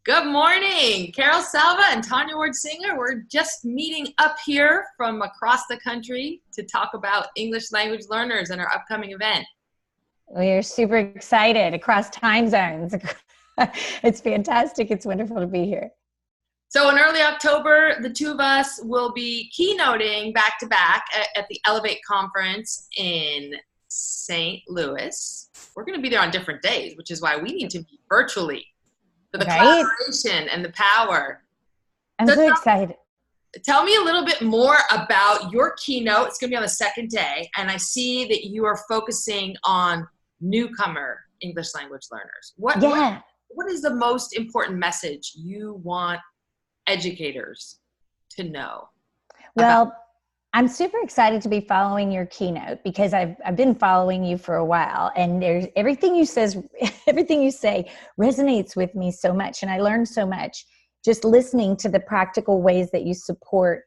Good morning, Carol, Salva, and Tonya Ward-Singer. We're just meeting up here from across the country to talk about English language learners and our upcoming event. We are super excited across time zones. It's fantastic. It's wonderful to be here. So in early October, the two of us will be keynoting back-to-back at the Elevate Conference in St. Louis. We're going to be there on different days, which is why we need to be virtually for the collaboration and the power. I'm so excited. Tell me a little bit more about your keynote. It's going to be on the second day, and I see that you are focusing on newcomer English language learners. What is the most important message you want educators to know? Well, I'm super excited to be following your keynote because I've been following you for a while, and there's everything you say resonates with me so much, and I learned so much just listening to the practical ways that you support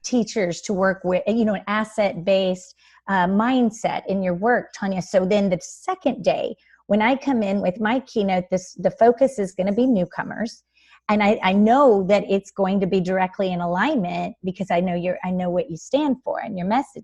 teachers to work with, an asset-based mindset in your work, Tonya. So then the second day, when I come in with my keynote, the focus is going to be newcomers. And I know that it's going to be directly in alignment because I know what you stand for and your message.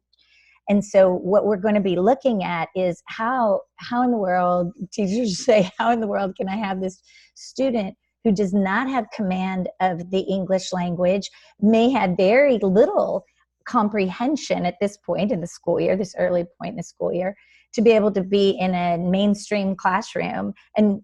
And so what we're going to be looking at is how in the world, teachers say, how in the world can I have this student who does not have command of the English language, may have very little comprehension at this point in the school year, this early point in the school year, to be able to be in a mainstream classroom. And,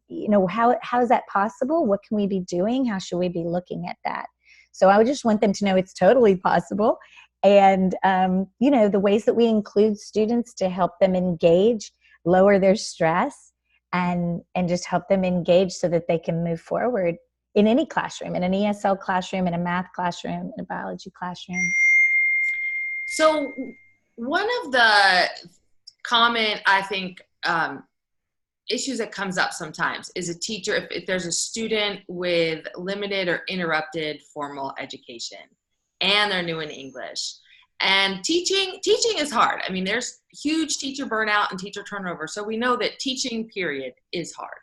how is that possible? What can we be doing? How should we be looking at that? So I would just want them to know it's totally possible. And, the ways that we include students to help them engage, lower their stress, and just help them engage so that they can move forward in any classroom, in an ESL classroom, in a math classroom, in a biology classroom. So one of the common, I think, issues that comes up sometimes is a teacher, if there's a student with limited or interrupted formal education and they're new in English. And teaching is hard. I mean, there's huge teacher burnout and teacher turnover. So we know that teaching, period, is hard.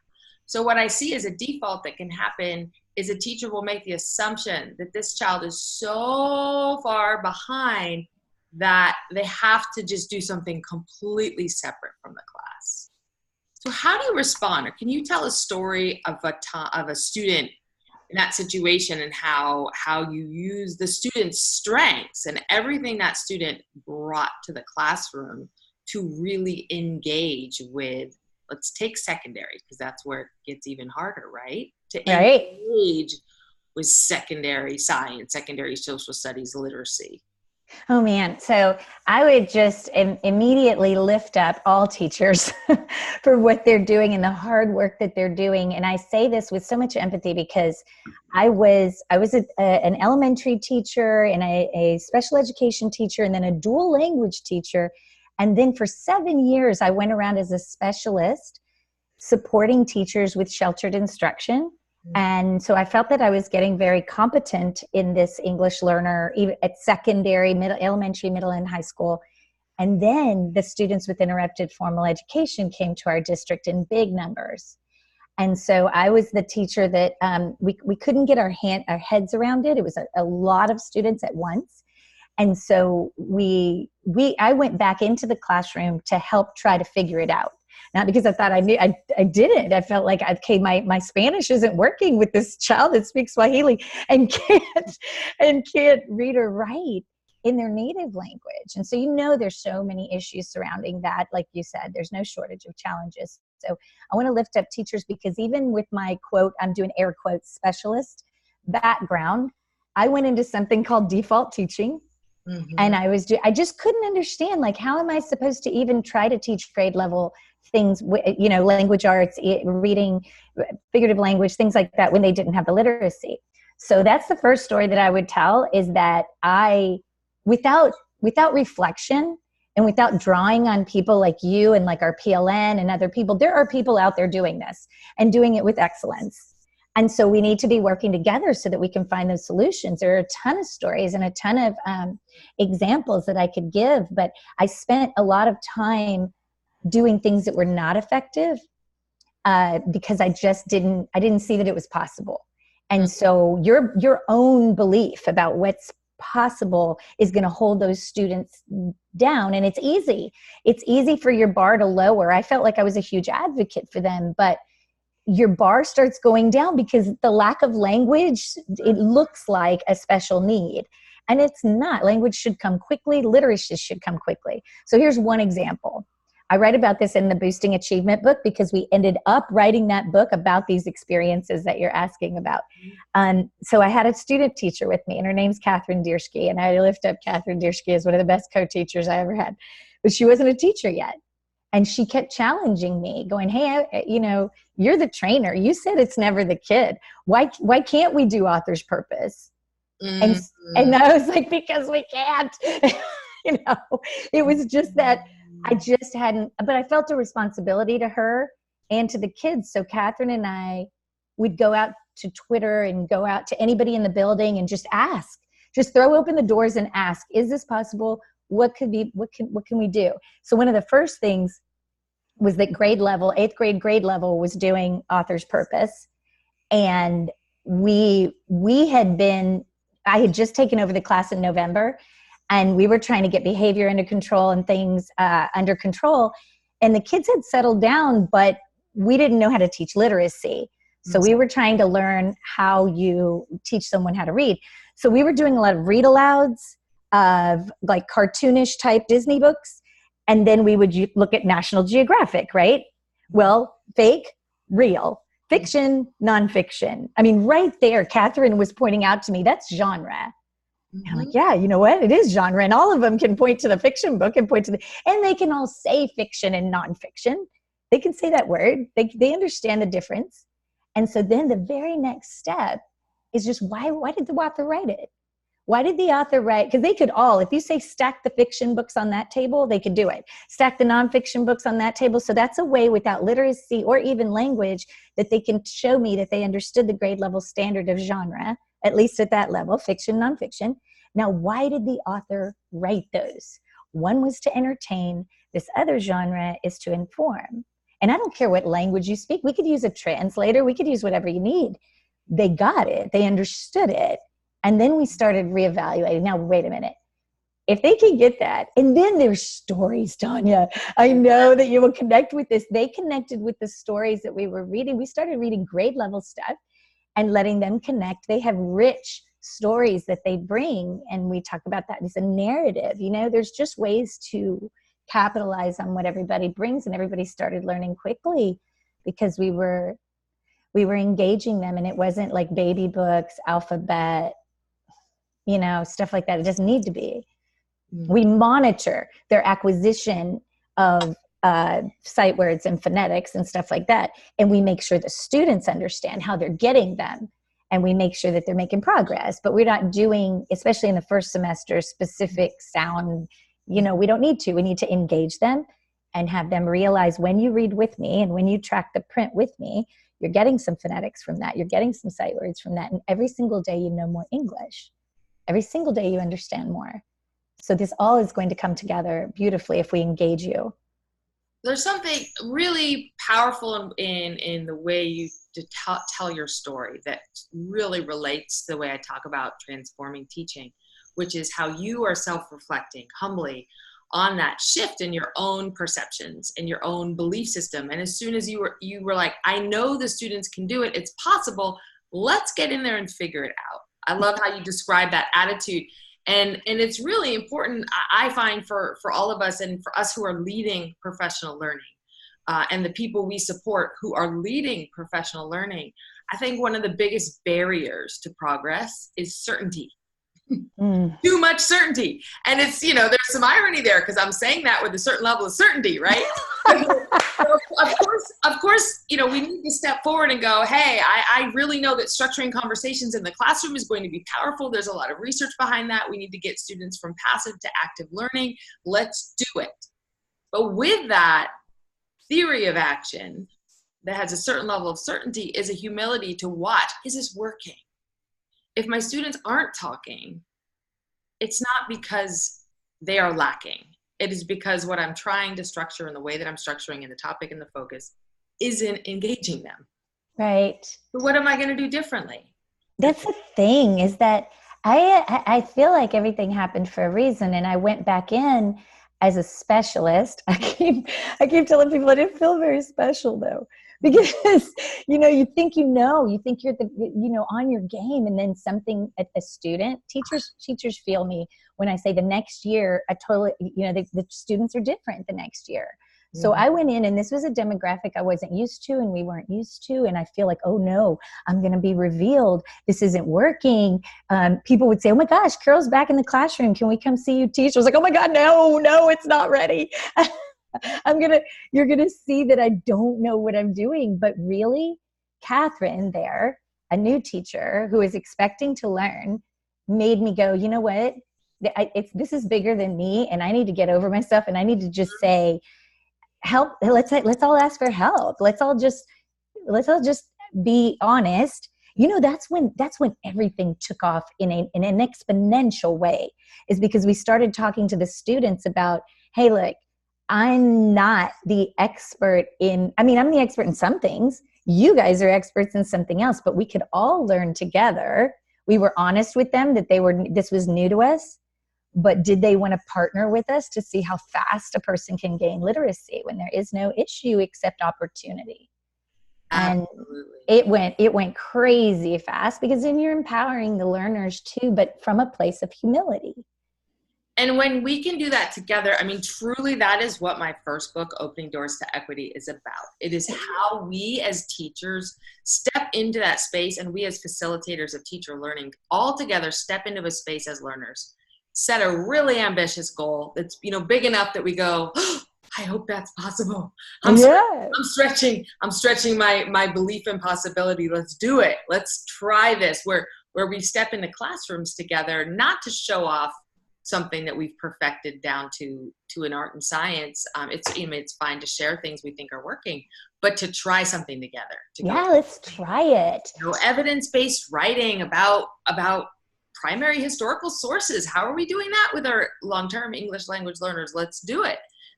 So what I see as a default that can happen is a teacher will make the assumption that this child is so far behind that they have to just do something completely separate from the class. So how do you respond? Or can you tell a story of a student in that situation and how you use the student's strengths and everything that student brought to the classroom to really engage with, let's take secondary, because that's where it gets even harder, right? Engage with secondary science, secondary social studies, literacy. Oh man. So I would just immediately lift up all teachers for what they're doing and the hard work that they're doing. And I say this with so much empathy because I was an elementary teacher and a special education teacher and then a dual language teacher. And then for 7 years, I went around as a specialist supporting teachers with sheltered instruction. And so I felt that I was getting very competent in this English learner, even at secondary, elementary, middle, and high school. And then the students with interrupted formal education came to our district in big numbers. And so I was the teacher that we couldn't get our heads around it. It was a lot of students at once. And so I went back into the classroom to help try to figure it out. Not because I thought I knew, I didn't. I felt like, okay, my Spanish isn't working with this child that speaks Swahili and can't read or write in their native language. And so, there's so many issues surrounding that. Like you said, there's no shortage of challenges. So I want to lift up teachers because even with my quote, I'm doing air quotes, specialist background, I went into something called default teaching. Mm-hmm. And I just couldn't understand, like, how am I supposed to even try to teach grade level things, language arts, reading, figurative language, things like that when they didn't have the literacy. So that's the first story that I would tell is that without reflection and without drawing on people like you and like our PLN and other people, there are people out there doing this and doing it with excellence. And so we need to be working together so that we can find those solutions. There are a ton of stories and a ton of examples that I could give, but I spent a lot of time doing things that were not effective because I didn't see that it was possible. And so your own belief about what's possible is going to hold those students down. And it's easy for your bar to lower. I felt like I was a huge advocate for them, but your bar starts going down because the lack of language, it looks like a special need. And it's not. Language should come quickly. Literacy should come quickly. So here's one example. I write about this in the Boosting Achievement book because we ended up writing that book about these experiences that you're asking about. So I had a student teacher with me, and her name's Catherine Diersky, and I lift up Catherine Diersky as one of the best co-teachers I ever had. But she wasn't a teacher yet. And she kept challenging me, going, hey, you're the trainer. You said it's never the kid. Why can't we do author's purpose? And I was like, because we can't. It was just that I just hadn't, but I felt a responsibility to her and to the kids. So Catherine and I would go out to Twitter and go out to anybody in the building and just ask, just throw open the doors and ask, is this possible? What can we do? So one of the first things was that 8th grade grade level was doing author's purpose. And I had just taken over the class in November, and we were trying to get behavior under control and things under control. And the kids had settled down, but we didn't know how to teach literacy. So we were trying to learn how you teach someone how to read. So we were doing a lot of read alouds of like cartoonish type Disney books. And then we would look at National Geographic, right? Well, fake, real, fiction, nonfiction. I mean, right there, Catherine was pointing out to me, that's genre. And I'm like, yeah, you know what? It is genre. And all of them can point to the fiction book and and they can all say fiction and nonfiction. They can say that word. They understand the difference. And so then the very next step is just why did the author write it? Why did the author write? Because they could all, if you say stack the fiction books on that table, they could do it. Stack the nonfiction books on that table. So that's a way without literacy or even language that they can show me that they understood the grade level standard of genre, at least at that level, fiction, nonfiction. Now, why did the author write those? One was to entertain. This other genre is to inform. And I don't care what language you speak. We could use a translator. We could use whatever you need. They got it. They understood it. And then we started reevaluating. Now, wait a minute. If they can get that, and then there's stories, Tonya. I know that you will connect with this. They connected with the stories that we were reading. We started reading grade level stuff and letting them connect. They have rich stories that they bring, and we talk about that as a narrative. There's just ways to capitalize on what everybody brings, and everybody started learning quickly because we were engaging them, and it wasn't like baby books, alphabet, stuff like that. It doesn't need to be. We monitor their acquisition of sight words and phonetics and stuff like that. And we make sure the students understand how they're getting them. And we make sure that they're making progress. But we're not doing, especially in the first semester, specific sound. We don't need to. We need to engage them and have them realize when you read with me and when you track the print with me, you're getting some phonetics from that. You're getting some sight words from that. And every single day you know more English. Every single day you understand more. So this all is going to come together beautifully if we engage you. There's something really powerful in the way you tell your story that really relates to the way I talk about transforming teaching, which is how you are self-reflecting humbly on that shift in your own perceptions and your own belief system. And as soon as you were like, I know the students can do it, it's possible, let's get in there and figure it out. I love how you describe that attitude. And it's really important, I find, for all of us and for us who are leading professional learning and the people we support who are leading professional learning. I think one of the biggest barriers to progress is certainty. Too much certainty. And it's, there's some irony there because I'm saying that with a certain level of certainty, right? So of course, we need to step forward and go, hey, I really know that structuring conversations in the classroom is going to be powerful. There's a lot of research behind that. We need to get students from passive to active learning. Let's do it. But with that theory of action that has a certain level of certainty is a humility to watch. Is this working? If my students aren't talking, it's not because they are lacking. It is because what I'm trying to structure and the way that I'm structuring and the topic and the focus isn't engaging them. Right. So what am I going to do differently? That's the thing, is that I feel like everything happened for a reason, and I went back in as a specialist. I keep telling people I didn't feel very special though, because you think you're on your game, and then something, a student, teachers feel me when I say the next year a totally, the students are different the next year. So I went in, and this was a demographic I wasn't used to, and we weren't used to. And I feel like, oh no, I'm going to be revealed. This isn't working. People would say, oh my gosh, Carol's back in the classroom. Can we come see you teach? I was like, oh my God, no, it's not ready. You're going to see that I don't know what I'm doing. But really, Catherine there, a new teacher who is expecting to learn, made me go, you know what? This is bigger than me, and I need to get over myself, and I need to just say, help. Let's all ask for help. Let's all just be honest. That's when everything took off in an exponential way, is because we started talking to the students about, hey, look, I'm not the expert I'm the expert in some things. You guys are experts in something else, but we could all learn together. We were honest with them that this was new to us. But did they want to partner with us to see how fast a person can gain literacy when there is no issue except opportunity? Absolutely. And it went crazy fast, because then you're empowering the learners too, but from a place of humility. And when we can do that together, truly that is what my first book, Opening Doors to Equity, is about. It is how we as teachers step into that space, and we as facilitators of teacher learning all together step into a space as learners. Set a really ambitious goal that's, big enough that we go, oh, I hope that's possible. I'm stretching my belief in possibility. Let's do it. Let's try this. Where we step into classrooms together, not to show off something that we've perfected down to an art and science. It's fine to share things we think are working, but to try something together. Let's try it. Evidence-based writing about primary historical sources. How are we doing that with our long-term English language learners? Let's do it.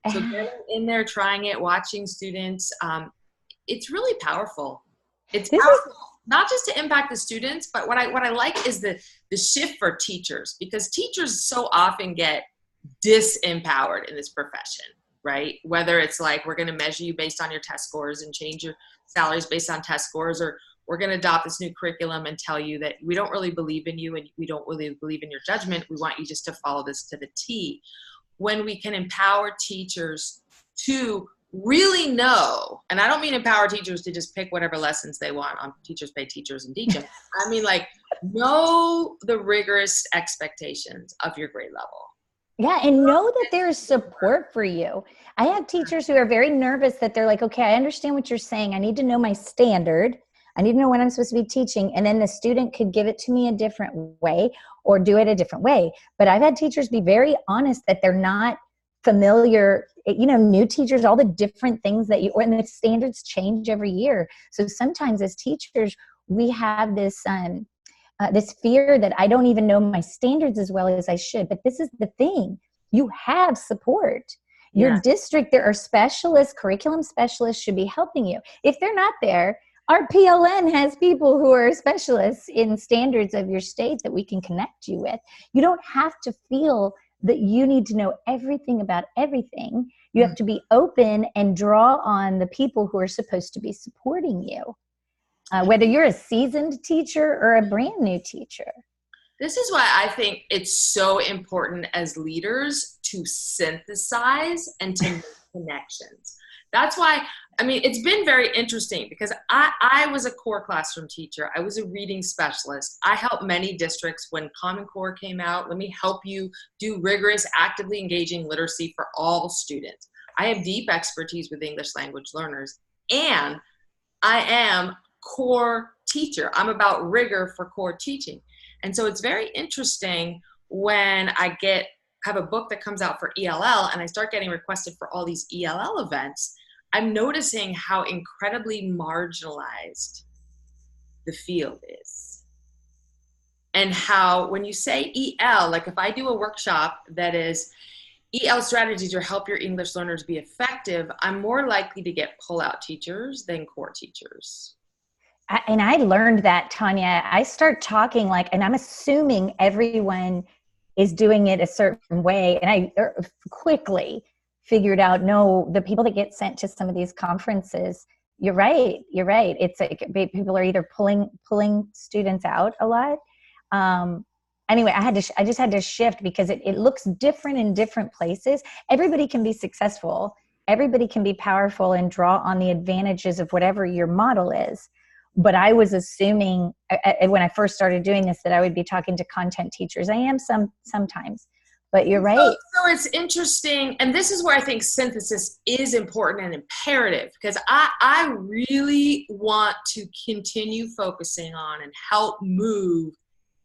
So getting in there, trying it, watching students, it's really powerful. It's powerful, not just to impact the students, but what I like is the shift for teachers, because teachers so often get disempowered in this profession, right? Whether it's like, we're going to measure you based on your test scores and change your salaries based on test scores, or we're going to adopt this new curriculum and tell you that we don't really believe in you and we don't really believe in your judgment. We want you just to follow this to the T. When we can empower teachers to really know, and I don't mean empower teachers to just pick whatever lessons they want on Teachers Pay Teachers and teach them. Know the rigorous expectations of your grade level. Yeah, and know that there is support for you. I have teachers who are very nervous that they're like, okay, I understand what you're saying. I need to know my standard. I need to know what I'm supposed to be teaching. And then the student could give it to me a different way or do it a different way. But I've had teachers be very honest that they're not familiar, new teachers, all the different things and the standards change every year. So sometimes as teachers, we have this fear that I don't even know my standards as well as I should. But this is the thing. You have support. Your district, there are specialists, curriculum specialists should be helping you. If they're not there, our PLN has people who are specialists in standards of your state that we can connect you with. You don't have to feel that you need to know everything about everything. You have to be open and draw on the people who are supposed to be supporting you, whether you're a seasoned teacher or a brand new teacher. This is why I think it's so important as leaders to synthesize and to make connections. That's why, it's been very interesting because I was a core classroom teacher. I was a reading specialist. I helped many districts when Common Core came out. Let me help you do rigorous, actively engaging literacy for all students. I have deep expertise with English language learners, and I am core teacher. I'm about rigor for core teaching. And so it's very interesting when I have a book that comes out for ELL and I start getting requested for all these ELL events. I'm noticing how incredibly marginalized the field is. And how when you say EL, like if I do a workshop that is EL strategies to help your English learners be effective, I'm more likely to get pull-out teachers than core teachers. and I learned that, Tonya. I start talking like, and I'm assuming everyone is doing it a certain way. And I quickly figured out, no, the people that get sent to some of these conferences, you're right. It's like people are either pulling students out a lot. Anyway, I just had to shift because it looks different in different places. Everybody can be successful. Everybody can be powerful and draw on the advantages of whatever your model is. But I was assuming when I first started doing this that I would be talking to content teachers. I am sometimes, but you're right. So it's interesting. And this is where I think synthesis is important and imperative, because I really want to continue focusing on and help move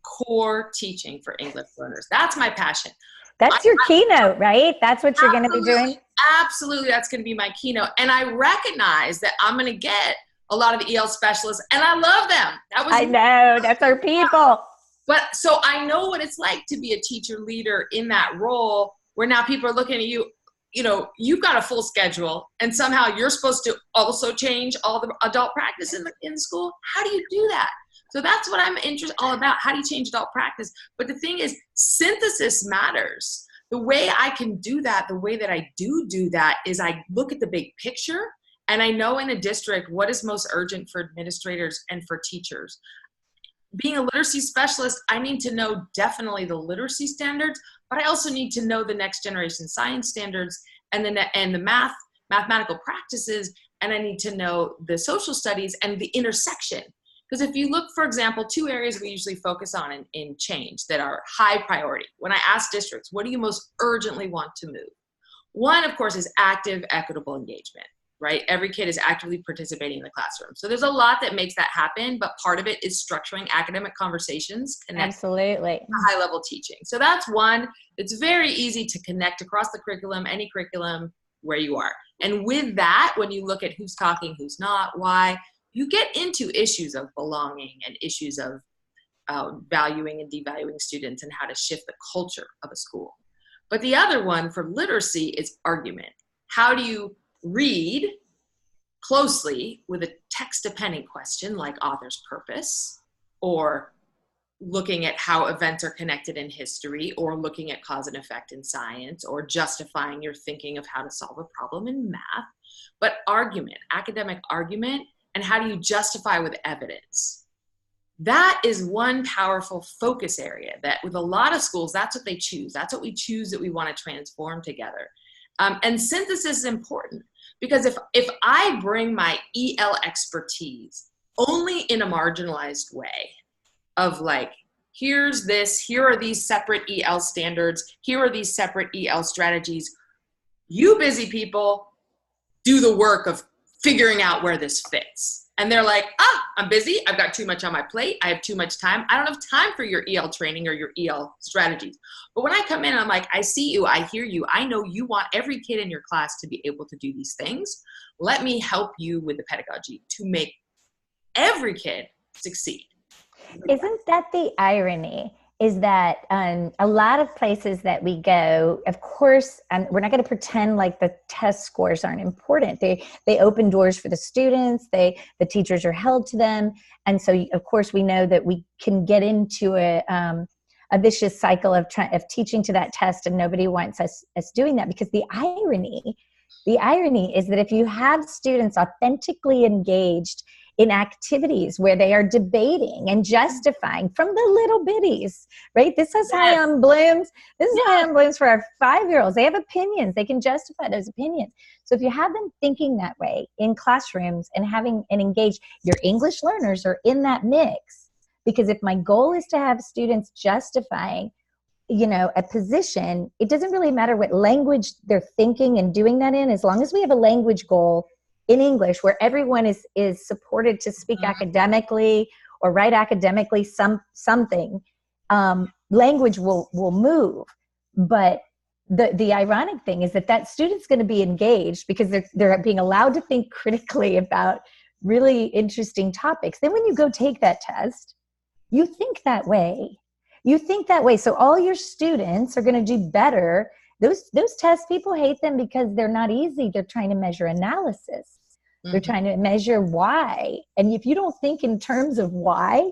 core teaching for English learners. That's my passion. That's your keynote, right? That's what you're going to be doing? Absolutely. That's going to be my keynote. And I recognize that I'm going to get a lot of EL specialists, and I love them. I know, that's our people. But so I know what it's like to be a teacher leader in that role where now people are looking at you, you know, you've got a full schedule and somehow you're supposed to also change all the adult practice in the school. How do you do that? So that's what I'm interested all about. How do you change adult practice? But the thing is, synthesis matters. The way I can do that, the way that I do that is I look at the big picture. And I know in a district what is most urgent for administrators and for teachers. Being a literacy specialist, I need to know definitely the literacy standards, but I also need to know the next generation science standards and the mathematical practices, and I need to know the social studies and the intersection. Because if you look, for example, 2 areas we usually focus on in change that are high priority. When I ask districts, what do you most urgently want to move? One, of course, is active, equitable engagement. Right? Every kid is actively participating in the classroom. So there's a lot that makes that happen, but part of it is structuring academic conversations. Absolutely. High level teaching. So that's one. It's very easy to connect across the curriculum, any curriculum where you are. And with that, when you look at who's talking, who's not, why, you get into issues of belonging and issues of valuing and devaluing students and how to shift the culture of a school. But the other one for literacy is argument. How do you read closely with a text-dependent question like author's purpose, or looking at how events are connected in history, or looking at cause and effect in science, or justifying your thinking of how to solve a problem in math. But argument, academic argument, and how do you justify with evidence? That is one powerful focus area that with a lot of schools, that's what they choose. That's what we choose that we want to transform together. And synthesis is important because if I bring my EL expertise only in a marginalized way of like, here's this, here are these separate EL standards, here are these separate EL strategies, you busy people do the work of figuring out where this fits. And they're like, I'm busy. I've got too much on my plate. I have too much time. I don't have time for your EL training or your EL strategies. But when I come in, I'm like, I see you. I hear you. I know you want every kid in your class to be able to do these things. Let me help you with the pedagogy to make every kid succeed. Isn't that the irony? Is that a lot of places that we go, of course, we're not going to pretend like the test scores aren't important. They open doors for the students. The teachers are held to them, and so of course we know that we can get into a vicious cycle of teaching to that test, and nobody wants us doing that, because the irony is that if you have students authentically engaged in activities where they are debating and justifying from the little bitties, right? This is high on blooms. This is high on blooms for our 5-year-olds. They have opinions. They can justify those opinions. So if you have them thinking that way in classrooms and having and engage, your English learners are in that mix. Because if my goal is to have students justifying, a position, it doesn't really matter what language they're thinking and doing that in, as long as we have a language goal in English where everyone is supported to speak academically or write academically something, language will move. But the ironic thing is that student's going to be engaged because they're being allowed to think critically about really interesting topics. Then when you go take that test, you think that way. So all your students are going to do better. Those tests, people hate them because they're not easy. They're trying to measure analysis. They're trying to measure why. And if you don't think in terms of why,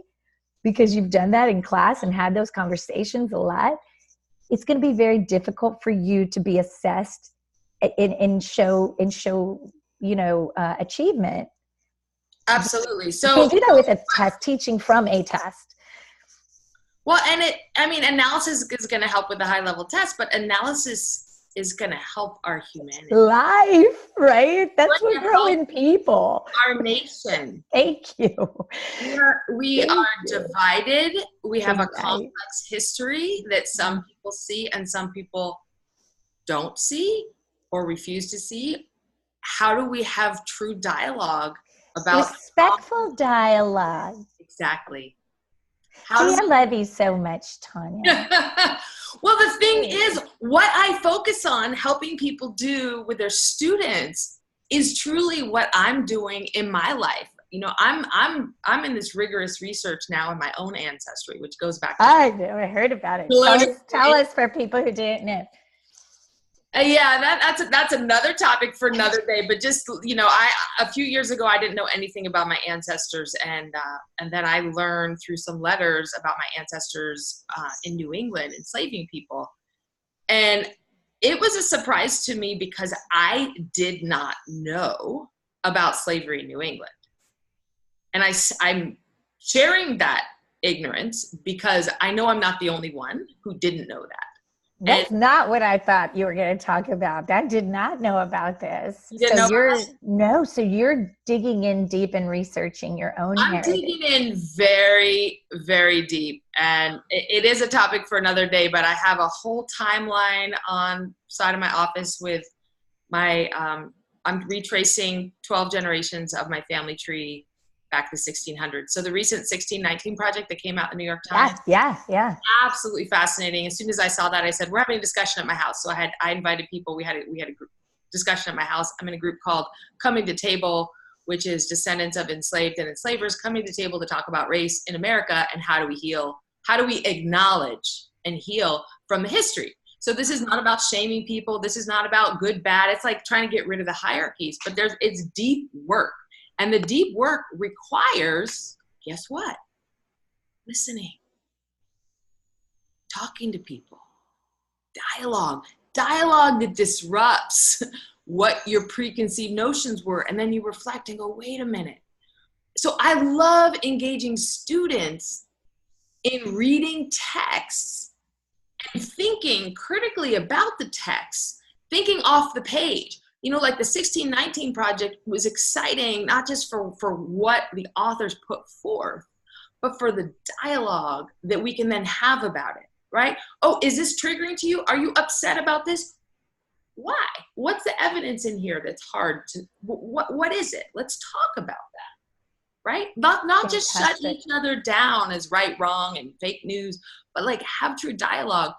because you've done that in class and had those conversations a lot, it's going to be very difficult for you to be assessed and show achievement. Absolutely. You can't do that with a test, teaching from a test. Well, analysis is going to help with the high level test, but analysis is going to help our humanity. Life, right? That's what growing people. Our nation. Thank you. We are divided. We have a complex history that some people see and some people don't see or refuse to see. How do we have true dialogue about respectful dialogue? Exactly. I love you so much, Tonya. Well, the thing is, what I focus on helping people do with their students is truly what I'm doing in my life. You know, I'm in this rigorous research now in my own ancestry, which goes back to I heard about it. Tell us for people who didn't know. Yeah, that's another topic for another day. But just, you know, a few years ago, I didn't know anything about my ancestors, and then I learned through some letters about my ancestors in New England enslaving people, and it was a surprise to me because I did not know about slavery in New England, and I'm sharing that ignorance because I know I'm not the only one who didn't know that. That's not what I thought you were going to talk about. I did not know about this. So you're digging in deep and researching your own heritage. I'm digging in very, very deep. And it is a topic for another day, but I have a whole timeline on side of my office with my, I'm retracing 12 generations of my family tree back to the 1600s. So the recent 1619 project that came out in the New York Times. Yeah. Absolutely fascinating. As soon as I saw that, I said, we're having a discussion at my house. So I invited people. We had a group discussion at my house. I'm in a group called Coming to Table, which is descendants of enslaved and enslavers coming to the table to talk about race in America and how do we heal? How do we acknowledge and heal from the history? So this is not about shaming people. This is not about good, bad. It's like trying to get rid of the hierarchies, but it's deep work. And the deep work requires, guess what? Listening, talking to people, dialogue that disrupts what your preconceived notions were. And then you reflect and go, wait a minute. So I love engaging students in reading texts and thinking critically about the text, thinking off the page. You know, like the 1619 project was exciting, not just for what the authors put forth, but for the dialogue that we can then have about it, right? Oh, is this triggering to you? Are you upset about this? Why? What's the evidence in here that's hard to, what is it? Let's talk about that, right? Not just shut each other down as right, wrong, and fake news, but like have true dialogue.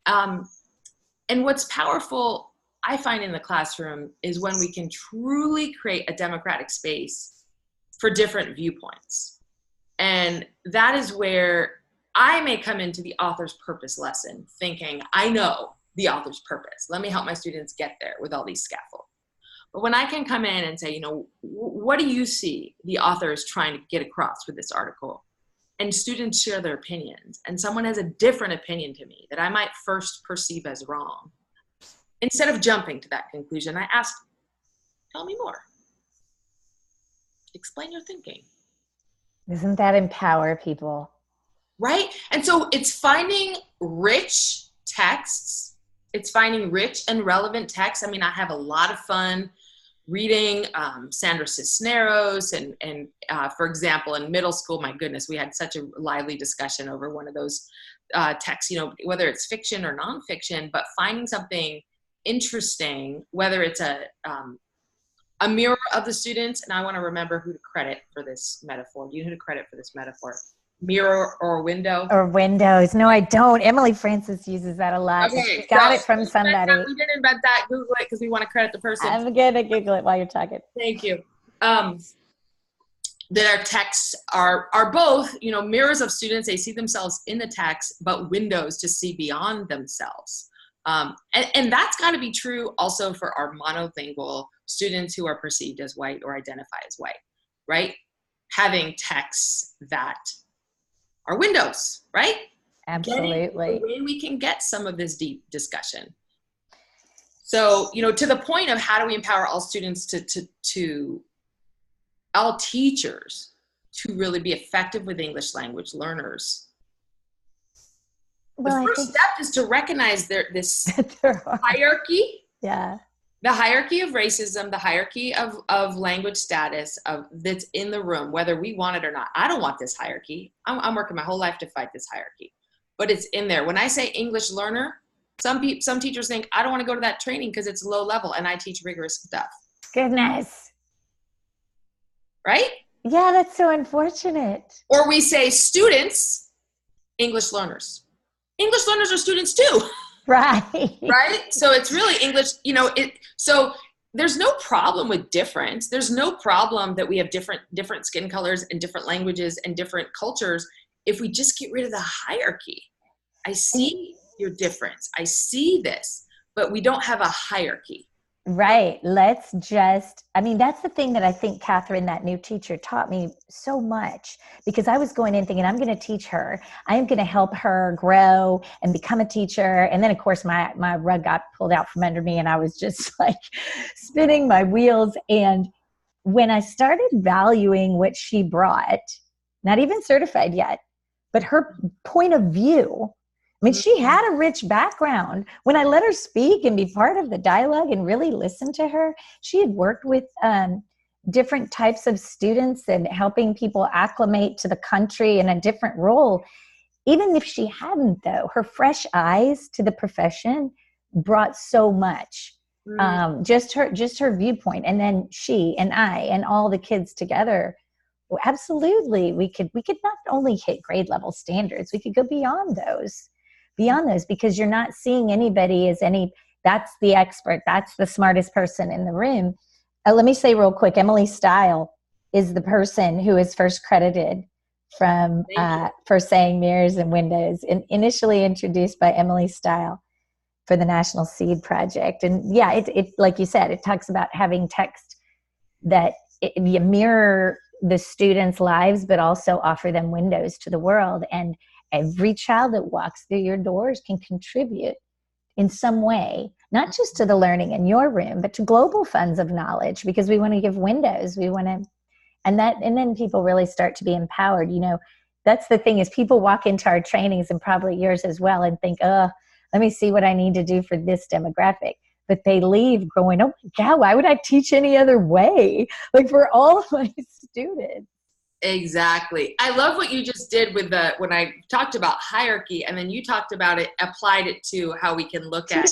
And what's powerful, I find in the classroom, is when we can truly create a democratic space for different viewpoints. And that is where I may come into the author's purpose lesson thinking, I know the author's purpose. Let me help my students get there with all these scaffolds. But when I can come in and say, you know, what do you see the author is trying to get across with this article? And students share their opinions, and someone has a different opinion to me that I might first perceive as wrong. Instead of jumping to that conclusion, I ask, tell me more. Explain your thinking. Doesn't that empower people? Right? And so it's finding rich texts. It's finding rich and relevant texts. I mean, I have a lot of fun reading Sandra Cisneros. And for example, in middle school, my goodness, we had such a lively discussion over one of those texts, you know, whether it's fiction or nonfiction, but finding something interesting, whether it's a mirror of the students, and I want to remember who to credit for this metaphor. You know who to credit for this metaphor? Mirror or window? Or windows. No, I don't. Emily Francis uses that a lot. Okay, she got it from somebody. We didn't invent that. Google it because we want to credit the person. I'm going to Google it while you're talking. Thank you. That our texts are both, you know, mirrors of students. They see themselves in the text, but windows to see beyond themselves. And that's got to be true also for our monolingual students who are perceived as white or identify as white, right? Having texts that are windows, right? Absolutely. The way we can get some of this deep discussion. So, to the point of how do we empower all students to all teachers to really be effective with English language learners. Well, the first step is to recognize this hierarchy. Yeah. The hierarchy of racism, the hierarchy of language status that's in the room, whether we want it or not. I don't want this hierarchy. I'm working my whole life to fight this hierarchy, but it's in there. When I say English learner, some teachers think I don't want to go to that training because it's low level and I teach rigorous stuff. Goodness. Right? Yeah, that's so unfortunate. Or we say students, English learners. English learners are students too. Right. Right? So it's really English, so there's no problem with difference. There's no problem that we have different skin colors and different languages and different cultures if we just get rid of the hierarchy. I see your difference. I see this, but we don't have a hierarchy. Right. That's the thing that I think Catherine, that new teacher, taught me so much, because I was going in thinking, I'm going to teach her. I am going to help her grow and become a teacher. And then, of course, my rug got pulled out from under me and I was just like spinning my wheels. And when I started valuing what she brought, not even certified yet, but her point of view, I mean, she had a rich background. When I let her speak and be part of the dialogue and really listen to her, she had worked with different types of students and helping people acclimate to the country in a different role. Even if she hadn't, though, her fresh eyes to the profession brought so much. Just her viewpoint. And then she and I and all the kids together, absolutely, we could not only hit grade level standards, we could go beyond those, because you're not seeing anybody as that's the expert, that's the smartest person in the room. Let me say real quick, Emily Stile is the person who is first credited for saying mirrors and windows, and initially introduced by Emily Stile for the National Seed Project. And yeah, it like you said, it talks about having text that you mirror the students' lives, but also offer them windows to the world. And every child that walks through your doors can contribute in some way, not just to the learning in your room, but to global funds of knowledge, because we want to give windows. And then people really start to be empowered. That's the thing, is people walk into our trainings, and probably yours as well, and think, let me see what I need to do for this demographic. But they leave going, oh my God, why would I teach any other way? Like, for all of my students. Exactly. I love what you just did with when I talked about hierarchy, and then you talked about it, applied it to how we can look at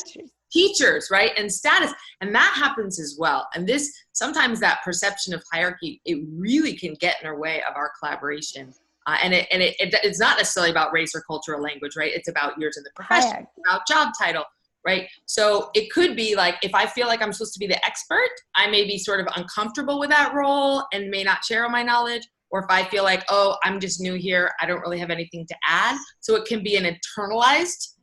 teachers, right? And status. And that happens as well. And sometimes that perception of hierarchy, it really can get in our way of our collaboration. And it's not necessarily about race or culture or language, right? It's about years in the profession, about job title, right? So it could be like, if I feel like I'm supposed to be the expert, I may be sort of uncomfortable with that role and may not share all my knowledge. Or if I feel like, oh, I'm just new here, I don't really have anything to add. So it can be an internalized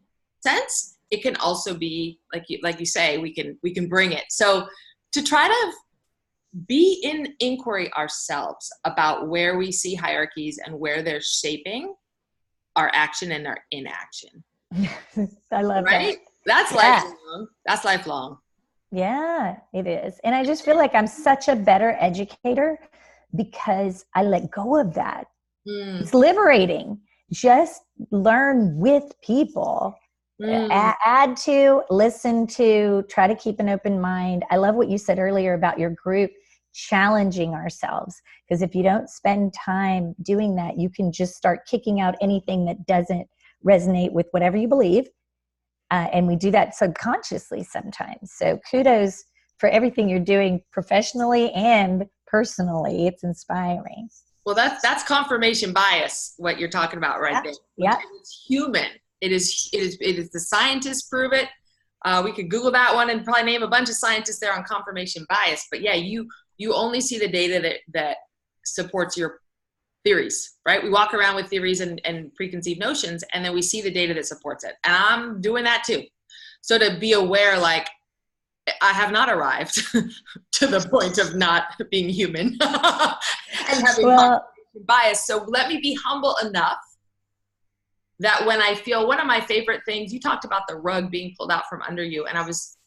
sense. It can also be, like you say, we can bring it. So to try to be in inquiry ourselves about where we see hierarchies and where they're shaping our action and our inaction. I love that. That's lifelong. That's lifelong. Yeah, it is. And I just feel like I'm such a better educator because I let go of that. It's liberating. Just learn with people. Add to, listen to, try to keep an open mind. I love what you said earlier about your group challenging ourselves, because if you don't spend time doing that, you can just start kicking out anything that doesn't resonate with whatever you believe. And we do that subconsciously sometimes. So kudos for everything you're doing professionally and personally. It's inspiring. Well, that's confirmation bias, what you're talking about right there. Yeah. It's human. It is the scientists prove it. We could Google that one and probably name a bunch of scientists there on confirmation bias. But yeah, you only see the data that supports your theories, right? We walk around with theories and preconceived notions, and then we see the data that supports it. And I'm doing that too. So to be aware, like, I have not arrived to the point of not being human and having bias. So let me be humble enough that when I feel, one of my favorite things, you talked about the rug being pulled out from under you. And I was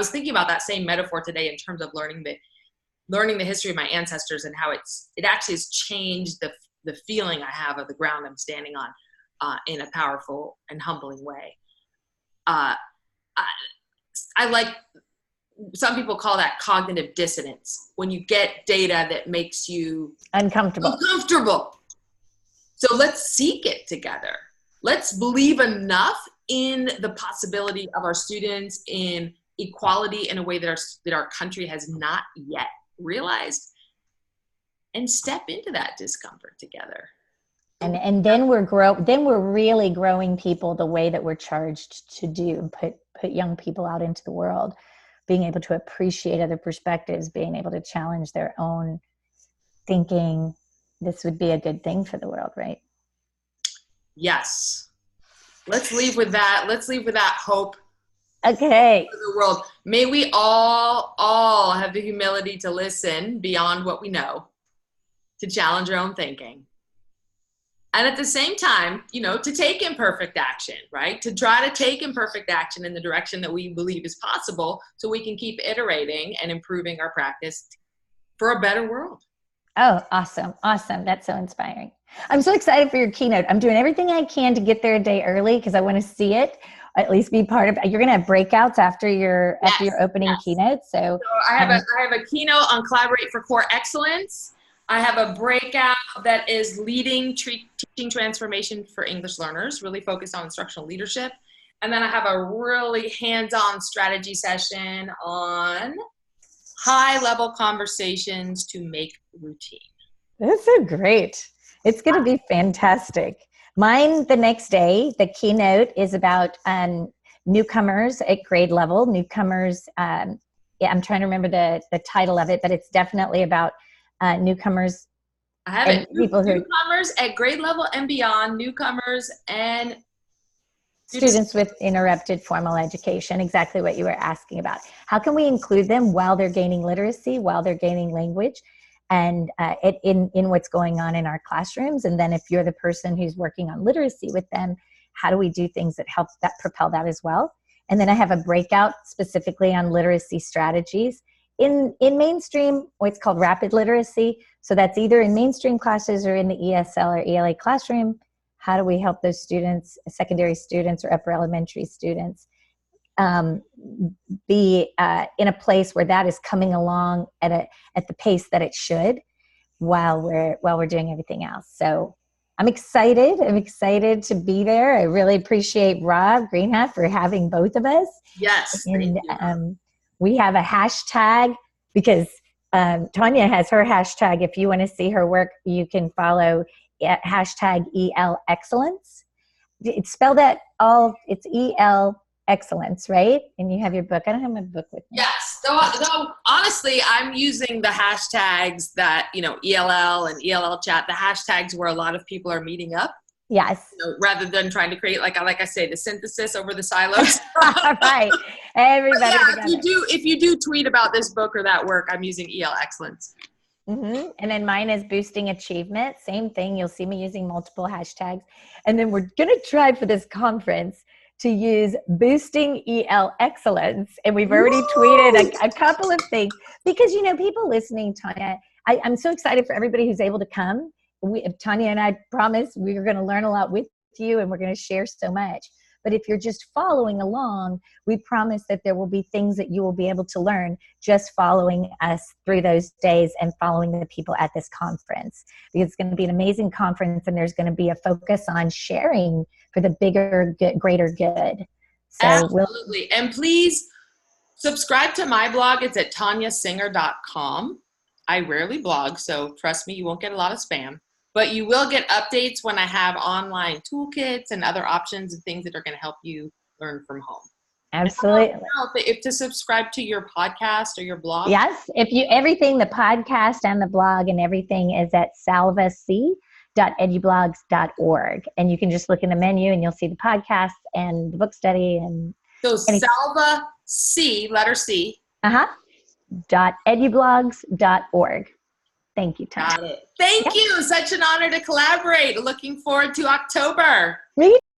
thinking about that same metaphor today in terms of learning the history of my ancestors and how it actually has changed the feeling I have of the ground I'm standing on in a powerful and humbling way. I like, some people call that cognitive dissonance, when you get data that makes you uncomfortable. So let's seek it together. Let's believe enough in the possibility of our students in equality in a way that our country has not yet realized, and step into that discomfort together. And then we're really growing people the way that we're charged to do, and put young people out into the world, being able to appreciate other perspectives, being able to challenge their own thinking. This would be a good thing for the world, right? Yes. Let's leave with that. Let's leave with that hope. Okay. For the world. May we all have the humility to listen beyond what we know, to challenge our own thinking. And at the same time, to take imperfect action, right? To try to take imperfect action in the direction that we believe is possible, so we can keep iterating and improving our practice for a better world. Oh, awesome. Awesome. That's so inspiring. I'm so excited for your keynote. I'm doing everything I can to get there a day early because I want to see it, at least be part of it. You're going to have breakouts after your opening keynote. So I have a keynote on Collaborate for Core Excellence. I have a breakout that is leading teaching transformation for English learners, really focused on instructional leadership. And then I have a really hands-on strategy session on high-level conversations to make routine. That's so great. It's going to be fantastic. Mine the next day, the keynote is about newcomers at grade level. Newcomers, I'm trying to remember the title of it, but it's definitely about newcomers. I have it. Newcomers at grade level and beyond, newcomers and students with interrupted formal education, exactly what you were asking about. How can we include them while they're gaining literacy, while they're gaining language, and in what's going on in our classrooms? And then if you're the person who's working on literacy with them, how do we do things that help that propel that as well? And then I have a breakout specifically on literacy strategies. In mainstream, what's called rapid literacy, so that's either in mainstream classes or in the ESL or ELA classroom. How do we help those students, secondary students or upper elementary students, be in a place where that is coming along at the pace that it should, while we're doing everything else? So I'm excited. I'm excited to be there. I really appreciate Rob Greenhalgh for having both of us. Yes. And we have a hashtag because Tonya has her hashtag. If you want to see her work, you can follow at hashtag EL Excellence. It's spelled out it's EL Excellence, right? And you have your book. I don't have my book with me. Yes. So honestly, I'm using the hashtags that, ELL and ELL chat, the hashtags where a lot of people are meeting up. Yes. Rather than trying to create, like I say, the synthesis over the silos. Right. Everybody. Yeah, if you do tweet about this book or that work, I'm using EL Excellence. Mm-hmm. And then mine is boosting achievement. Same thing. You'll see me using multiple hashtags. And then we're going to try for this conference to use boosting EL excellence. And we've already tweeted a couple of things because, people listening, Tonya, I'm so excited for everybody who's able to come. Tonya and I promise we're going to learn a lot with you and we're going to share so much. But if you're just following along, we promise that there will be things that you will be able to learn just following us through those days and following the people at this conference. Because it's going to be an amazing conference and there's going to be a focus on sharing for the bigger, greater good. So absolutely. And please subscribe to my blog. It's at tonyasinger.com. I rarely blog, so trust me, you won't get a lot of spam. But you will get updates when I have online toolkits and other options and things that are going to help you learn from home. Absolutely. If to subscribe to your podcast or your blog. Yes. Everything, the podcast and the blog and everything is at salvac.edublogs.org. And you can just look in the menu and you'll see the podcast and the book study. And so Salva C, letter C, Uh-huh. .edublogs.org. Thank you, Tonya. Got it. Thank you. Such an honor to collaborate. Looking forward to October. Me